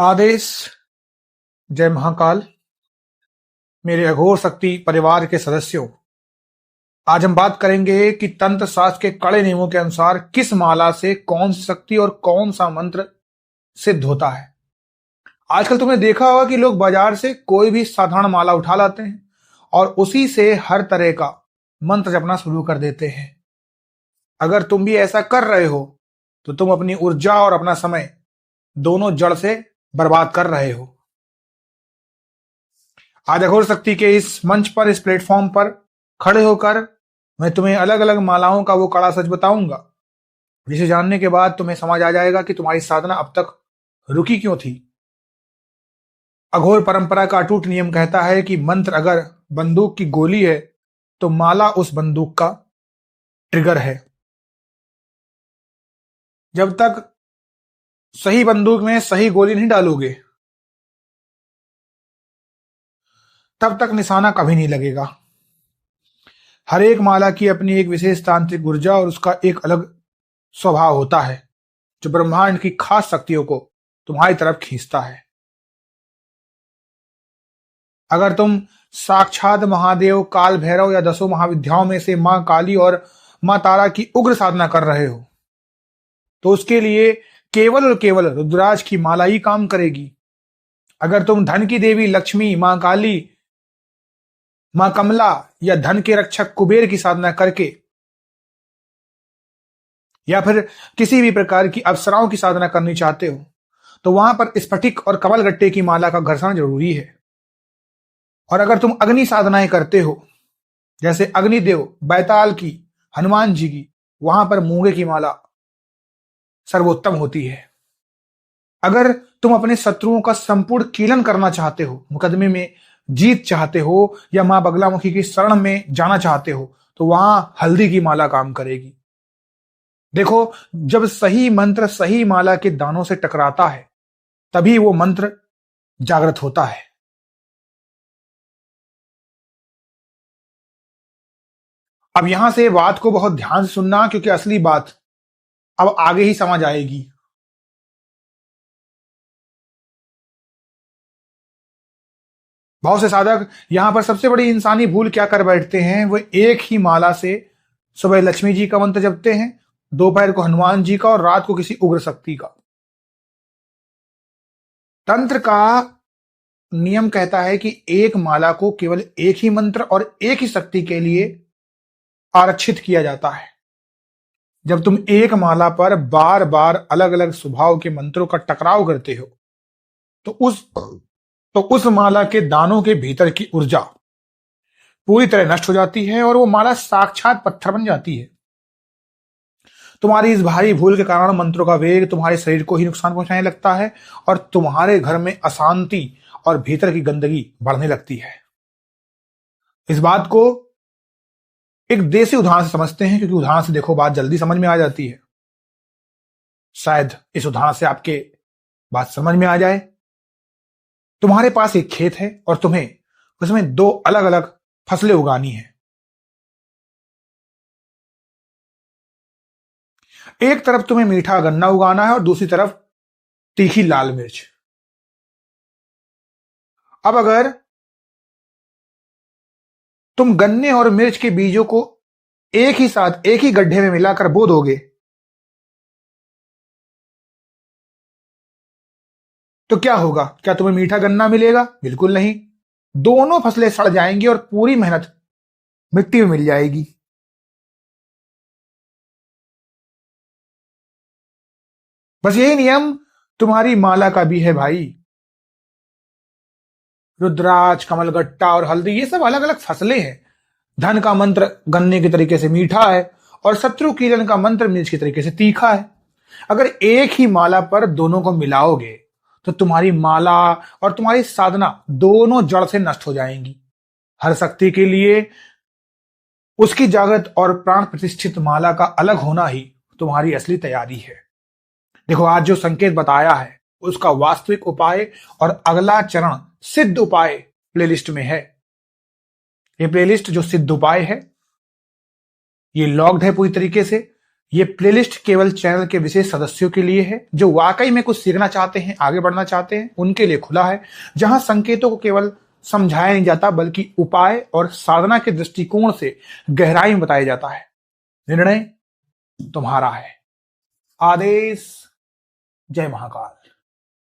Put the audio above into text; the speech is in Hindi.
आदेश। जय महाकाल। मेरे अघोर शक्ति परिवार के सदस्यों, आज हम बात करेंगे कि तंत्र शास्त्र के कड़े नियमों के अनुसार किस माला से कौन सी शक्ति और कौन सा मंत्र सिद्ध होता है। आजकल तुमने देखा होगा कि लोग बाजार से कोई भी साधारण माला उठा लाते हैं और उसी से हर तरह का मंत्र जपना शुरू कर देते हैं। अगर तुम भी ऐसा कर रहे हो तो तुम अपनी ऊर्जा और अपना समय दोनों जड़ से बर्बाद कर रहे हो। आज अघोर शक्ति के इस मंच पर, इस प्लेटफॉर्म पर खड़े होकर मैं तुम्हें अलग अलग मालाओं का वो कड़ा सच बताऊंगा, जिसे जानने के बाद तुम्हें समझ आ जाएगा कि तुम्हारी साधना अब तक रुकी क्यों थी। अघोर परंपरा का अटूट नियम कहता है कि मंत्र अगर बंदूक की गोली है तो माला उस बंदूक का ट्रिगर है। जब तक सही बंदूक में सही गोली नहीं डालोगे तब तक निशाना कभी नहीं लगेगा। हर एक माला की अपनी एक विशेष तांत्रिक ऊर्जा और उसका एक अलग स्वभाव होता है, जो ब्रह्मांड की खास शक्तियों को तुम्हारी तरफ खींचता है। अगर तुम साक्षात महादेव, काल भैरव या दसों महाविद्याओं में से मां काली और मां तारा की उग्र साधना कर रहे हो तो उसके लिए केवल और केवल रुद्राज की माला ही काम करेगी। अगर तुम धन की देवी लक्ष्मी, मां काली, मां कमला या धन के रक्षक कुबेर की साधना करके या फिर किसी भी प्रकार की अप्सराओं की साधना करनी चाहते हो तो वहां पर स्फटिक और कमलगट्टे की माला का घर्षण जरूरी है। और अगर तुम अग्नि साधनाएं करते हो, जैसे अग्निदेव, बैताल की, हनुमान जी की, वहां पर मूंगे की माला सर्वोत्तम होती है। अगर तुम अपने शत्रुओं का संपूर्ण कीलन करना चाहते हो, मुकदमे में जीत चाहते हो या मां बगलामुखी की शरण में जाना चाहते हो तो वहां हल्दी की माला काम करेगी। देखो, जब सही मंत्र सही माला के दानों से टकराता है तभी वो मंत्र जागृत होता है। अब यहां से बात को बहुत ध्यान से सुनना, क्योंकि असली बात अब आगे ही समझ आएगी। बहुत से साधक यहां पर सबसे बड़ी इंसानी भूल क्या कर बैठते हैं, वो एक ही माला से सुबह लक्ष्मी जी का मंत्र जपते हैं, दोपहर को हनुमान जी का और रात को किसी उग्र शक्ति का। तंत्र का नियम कहता है कि एक माला को केवल एक ही मंत्र और एक ही शक्ति के लिए आरक्षित किया जाता है। जब तुम एक माला पर बार बार अलग अलग स्वभाव के मंत्रों का टकराव करते हो तो उस माला के दानों के भीतर की ऊर्जा पूरी तरह नष्ट हो जाती है और वो माला साक्षात पत्थर बन जाती है। तुम्हारी इस भारी भूल के कारण मंत्रों का वेग तुम्हारे शरीर को ही नुकसान पहुंचाने लगता है और तुम्हारे घर में अशांति और भीतर की गंदगी बढ़ने लगती है। इस बात को एक देसी उदाहरण से समझते हैं, क्योंकि उदाहरण से देखो बात जल्दी समझ में आ जाती है। शायद इस उदाहरण से आपके बात समझ में आ जाए। तुम्हारे पास एक खेत है और तुम्हें उसमें दो अलग अलग फसलें उगानी है। एक तरफ तुम्हें मीठा गन्ना उगाना है और दूसरी तरफ तीखी लाल मिर्च। अब अगर तुम गन्ने और मिर्च के बीजों को एक ही साथ एक ही गड्ढे में मिलाकर बो दोगे तो क्या होगा? क्या तुम्हें मीठा गन्ना मिलेगा? बिल्कुल नहीं। दोनों फसलें सड़ जाएंगी और पूरी मेहनत मिट्टी में मिल जाएगी। बस यही नियम तुम्हारी माला का भी है भाई। रुद्राज, कमलगट्टा और हल्दी, ये सब अलग अलग फसलें हैं। धन का मंत्र गन्ने के तरीके से मीठा है और शत्रु कीलन का मंत्र मिर्च के तरीके से तीखा है। अगर एक ही माला पर दोनों को मिलाओगे तो तुम्हारी माला और तुम्हारी साधना दोनों जड़ से नष्ट हो जाएंगी। हर शक्ति के लिए उसकी जागृत और प्राण प्रतिष्ठित माला का अलग होना ही तुम्हारी असली तैयारी है। देखो, आज जो संकेत बताया है उसका वास्तविक उपाय और अगला चरण सिद्ध उपाय प्लेलिस्ट में है। ये प्लेलिस्ट जो सिद्ध उपाय है ये लॉग्ड है पूरी तरीके से। ये प्लेलिस्ट केवल चैनल के विशेष सदस्यों के लिए है, जो वाकई में कुछ सीखना चाहते हैं, आगे बढ़ना चाहते हैं, उनके लिए खुला है, जहां संकेतों को केवल समझाया नहीं जाता बल्कि उपाय और साधना के दृष्टिकोण से गहराई में बताया जाता है। निर्णय तुम्हारा है। आदेश। जय महाकाल।